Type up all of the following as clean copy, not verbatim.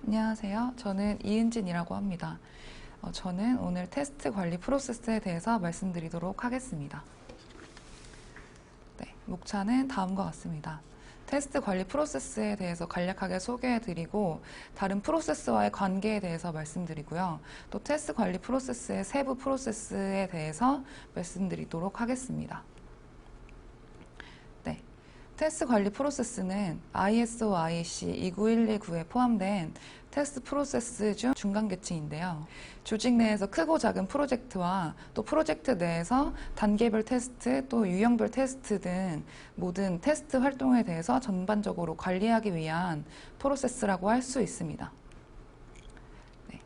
안녕하세요. 저는 이은진이라고 합니다. 저는 오늘 테스트 관리 프로세스에 대해서 말씀드리도록 하겠습니다. 네, 목차는 다음과 같습니다. 테스트 관리 프로세스에 대해서 간략하게 소개해드리고 다른 프로세스와의 관계에 대해서 말씀드리고요. 또 테스트 관리 프로세스의 세부 프로세스에 대해서 말씀드리도록 하겠습니다. 네, 테스트 관리 프로세스는 ISO IEC 29119에 포함된 테스트 프로세스 중 중간 계층인데요. 조직 내에서 크고 작은 프로젝트와 또 프로젝트 내에서 단계별 테스트 또 유형별 테스트 등 모든 테스트 활동에 대해서 전반적으로 관리하기 위한 프로세스라고 할 수 있습니다. 네.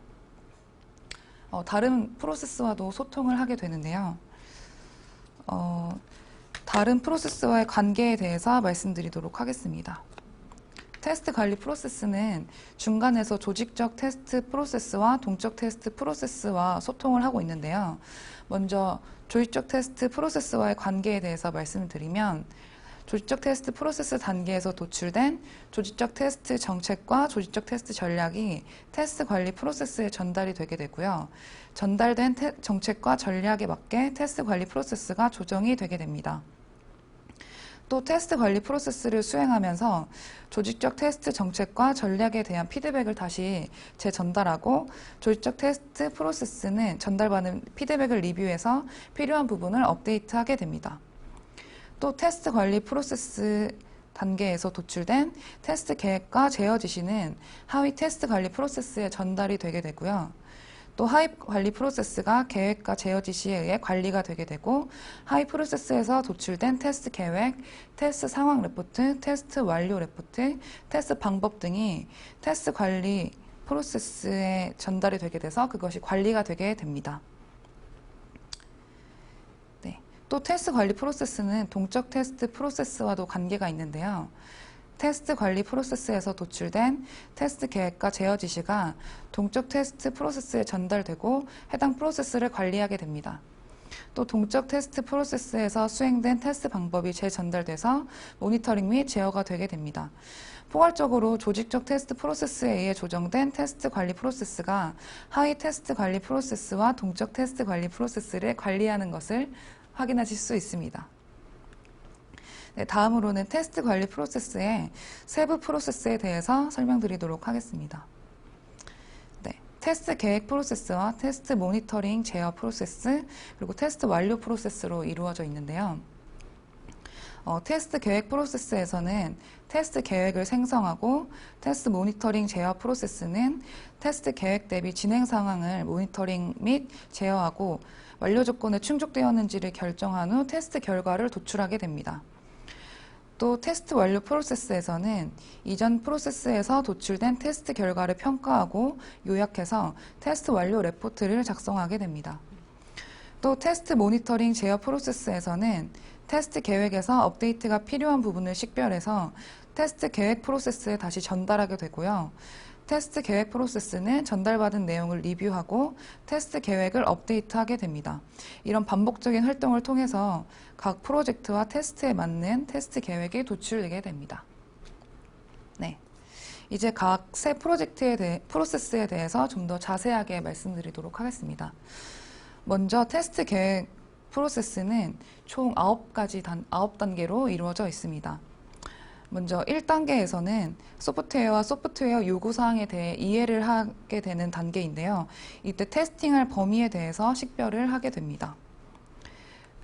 다른 프로세스와도 소통을 하게 되는데요. 다른 프로세스와의 관계에 대해서 말씀드리도록 하겠습니다. 테스트 관리 프로세스는 중간에서 조직적 테스트 프로세스와 동적 테스트 프로세스와 소통을 하고 있는데요. 먼저 조직적 테스트 프로세스와의 관계에 대해서 말씀드리면 조직적 테스트 프로세스 단계에서 도출된 조직적 테스트 정책과 조직적 테스트 전략이 테스트 관리 프로세스에 전달이 되게 되고요. 전달된 정책과 전략에 맞게 테스트 관리 프로세스가 조정이 되게 됩니다. 또 테스트 관리 프로세스를 수행하면서 조직적 테스트 정책과 전략에 대한 피드백을 다시 재전달하고 조직적 테스트 프로세스는 전달받은 피드백을 리뷰해서 필요한 부분을 업데이트하게 됩니다. 또 테스트 관리 프로세스 단계에서 도출된 테스트 계획과 제어 지시는 하위 테스트 관리 프로세스에 전달이 되게 되고요. 또 하위 관리 프로세스가 계획과 제어 지시에 의해 관리가 되게 되고 하위 프로세스에서 도출된 테스트 계획, 테스트 상황 레포트, 테스트 완료 레포트, 테스트 방법 등이 테스트 관리 프로세스에 전달이 되게 돼서 그것이 관리가 되게 됩니다. 네. 또 테스트 관리 프로세스는 동적 테스트 프로세스와도 관계가 있는데요. 테스트 관리 프로세스에서 도출된 테스트 계획과 제어 지시가 동적 테스트 프로세스에 전달되고 해당 프로세스를 관리하게 됩니다. 또 동적 테스트 프로세스에서 수행된 테스트 방법이 재전달돼서 모니터링 및 제어가 되게 됩니다. 포괄적으로 조직적 테스트 프로세스에 의해 조정된 테스트 관리 프로세스가 하위 테스트 관리 프로세스와 동적 테스트 관리 프로세스를 관리하는 것을 확인하실 수 있습니다. 네, 다음으로는 테스트 관리 프로세스의 세부 프로세스에 대해서 설명드리도록 하겠습니다. 네, 테스트 계획 프로세스와 테스트 모니터링 제어 프로세스 그리고 테스트 완료 프로세스로 이루어져 있는데요. 테스트 계획 프로세스에서는 테스트 계획을 생성하고 테스트 모니터링 제어 프로세스는 테스트 계획 대비 진행 상황을 모니터링 및 제어하고 완료 조건에 충족되었는지를 결정한 후 테스트 결과를 도출하게 됩니다. 또 테스트 완료 프로세스에서는 이전 프로세스에서 도출된 테스트 결과를 평가하고 요약해서 테스트 완료 레포트를 작성하게 됩니다. 또 테스트 모니터링 제어 프로세스에서는 테스트 계획에서 업데이트가 필요한 부분을 식별해서 테스트 계획 프로세스에 다시 전달하게 되고요. 테스트 계획 프로세스는 전달받은 내용을 리뷰하고 테스트 계획을 업데이트하게 됩니다. 이런 반복적인 활동을 통해서 각 프로젝트와 테스트에 맞는 테스트 계획이 도출되게 됩니다. 네, 이제 각 세 프로세스에 대해서 좀 더 자세하게 말씀드리도록 하겠습니다. 먼저 테스트 계획 프로세스는 총 9단계로 이루어져 있습니다. 먼저 1단계에서는 소프트웨어와 소프트웨어 요구사항에 대해 이해를 하게 되는 단계인데요. 이때 테스팅할 범위에 대해서 식별을 하게 됩니다.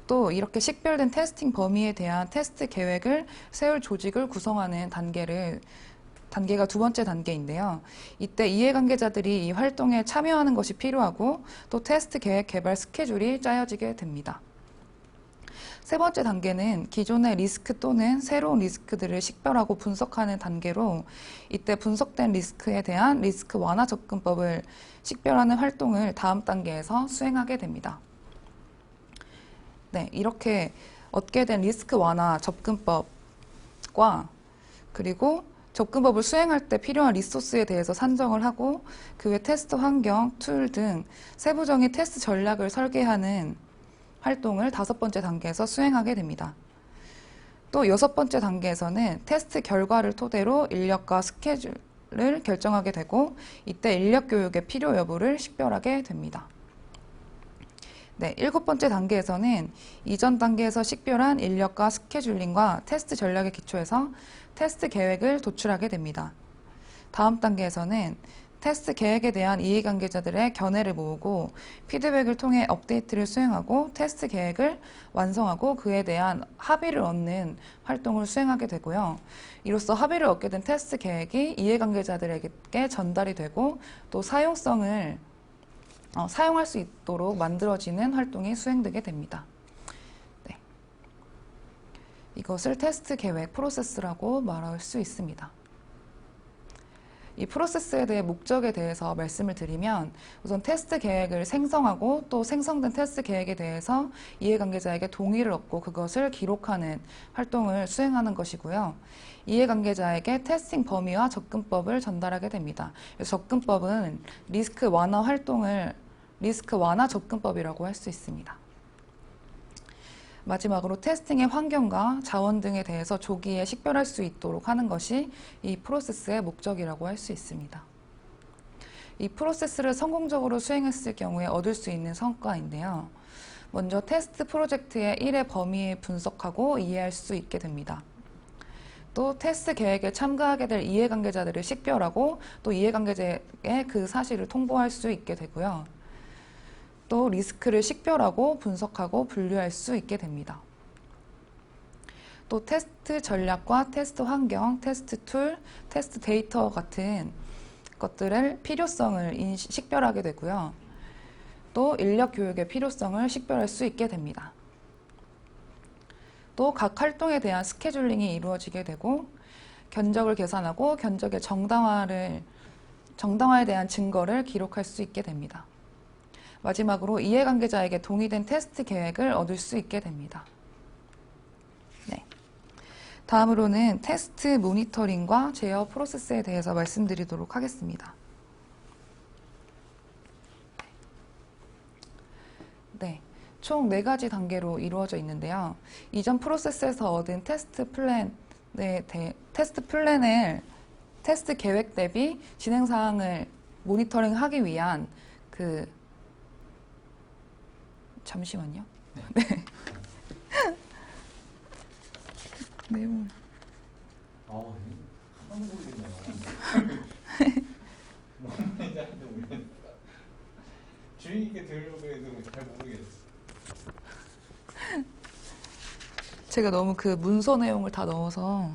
또 이렇게 식별된 테스팅 범위에 대한 테스트 계획을 세울 조직을 구성하는 단계가 두 번째 단계인데요. 이때 이해관계자들이 이 활동에 참여하는 것이 필요하고 또 테스트 계획 개발 스케줄이 짜여지게 됩니다. 세 번째 단계는 기존의 리스크 또는 새로운 리스크들을 식별하고 분석하는 단계로 이때 분석된 리스크에 대한 리스크 완화 접근법을 식별하는 활동을 다음 단계에서 수행하게 됩니다. 네, 이렇게 얻게 된 리스크 완화 접근법과 그리고 접근법을 수행할 때 필요한 리소스에 대해서 산정을 하고 그 외 테스트 환경, 툴 등 세부적인 테스트 전략을 설계하는 활동을 5번째 단계에서 수행하게 됩니다. 또 6번째 단계에서는 테스트 결과를 토대로 인력과 스케줄, 를 결정하게 되고 이때 인력 교육의 필요 여부를 식별하게 됩니다. 네, 7번째 단계에서는 이전 단계에서 식별한 인력과 스케줄링과 테스트 전략에 기초해서 테스트 계획을 도출하게 됩니다. 다음 단계에서는 테스트 계획에 대한 이해관계자들의 견해를 모으고 피드백을 통해 업데이트를 수행하고 테스트 계획을 완성하고 그에 대한 합의를 얻는 활동을 수행하게 되고요. 이로써 합의를 얻게 된 테스트 계획이 이해관계자들에게 전달이 되고 또 사용성을 사용할 수 있도록 만들어지는 활동이 수행되게 됩니다. 네. 이것을 테스트 계획 프로세스라고 말할 수 있습니다. 이 프로세스에 대해 목적에 대해서 말씀을 드리면 우선 테스트 계획을 생성하고 또 생성된 테스트 계획에 대해서 이해관계자에게 동의를 얻고 그것을 기록하는 활동을 수행하는 것이고요. 이해관계자에게 테스팅 범위와 접근법을 전달하게 됩니다. 접근법은 리스크 완화 접근법이라고 할 수 있습니다. 마지막으로 테스팅의 환경과 자원 등에 대해서 조기에 식별할 수 있도록 하는 것이 이 프로세스의 목적이라고 할 수 있습니다. 이 프로세스를 성공적으로 수행했을 경우에 얻을 수 있는 성과인데요. 먼저 테스트 프로젝트의 일의 범위를 분석하고 이해할 수 있게 됩니다. 또 테스트 계획에 참가하게 될 이해관계자들을 식별하고 또 이해관계자에게 그 사실을 통보할 수 있게 되고요. 또 리스크를 식별하고 분석하고 분류할 수 있게 됩니다. 또 테스트 전략과 테스트 환경, 테스트 툴, 테스트 데이터 같은 것들의 필요성을 식별하게 되고요. 또 인력 교육의 필요성을 식별할 수 있게 됩니다. 또 각 활동에 대한 스케줄링이 이루어지게 되고 견적을 계산하고 견적의 정당화에 대한 증거를 기록할 수 있게 됩니다. 마지막으로 이해관계자에게 동의된 테스트 계획을 얻을 수 있게 됩니다. 네. 다음으로는 테스트 모니터링과 제어 프로세스에 대해서 말씀드리도록 하겠습니다. 네. 총 4가지 단계로 이루어져 있는데요. 이전 프로세스에서 얻은 테스트 플랜을 테스트 계획 대비 진행 사항을 모니터링하기 위한 잠시만요. 네. 내용. 하나도 모르겠네요. 뭔 말인지 하나도 모르겠어요. 주의 있게 들으려고 해도 잘 모르겠어요. 제가 너무 그 문서 내용을 다 넣어서